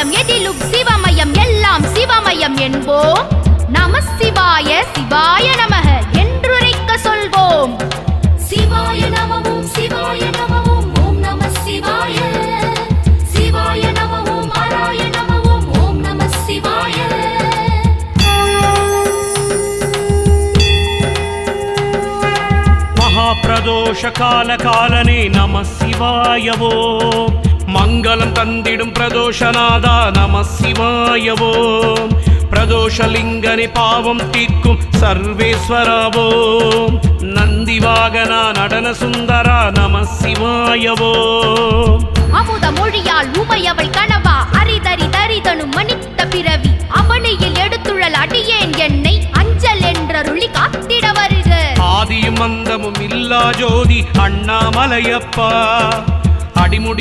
சிவமயம் எதிலும் சிவமயம் எல்லாம் சிவமயம் என்போம். நம சிவாய சிவாய நமக என்றுரைக்க சொல்வோம். சிவாய நமவும் சிவாய நமவும் ஓம் நம சிவாய. சிவாய நமவும் ஆராய நமவும் ஓம் நம சிவாய. மகாபிரதோஷ கால காலனே நம சிவாயவோ. மங்களம் தந்திடும் பிரதோஷநாதா நம சிவாயவோ. பிரதோஷலிங்கனே பாவம் தீர்க்கும் சர்வேஸ்வரவோ. நந்திவாகனா நடன சுந்தரா நம சிவாயவோ. அமுத மொழியால் உமையவள் கனவா அரிதரி தரிதனும் மனித்த பிறவி அவனியில் எடுத்துழல் அடியேன் என்னை அஞ்சல் என்றருளி காத்திட வருக. ஆதியும் அந்தமும் இல்லா ஜோதி அண்ணாமலையப்பா. அடிமுடி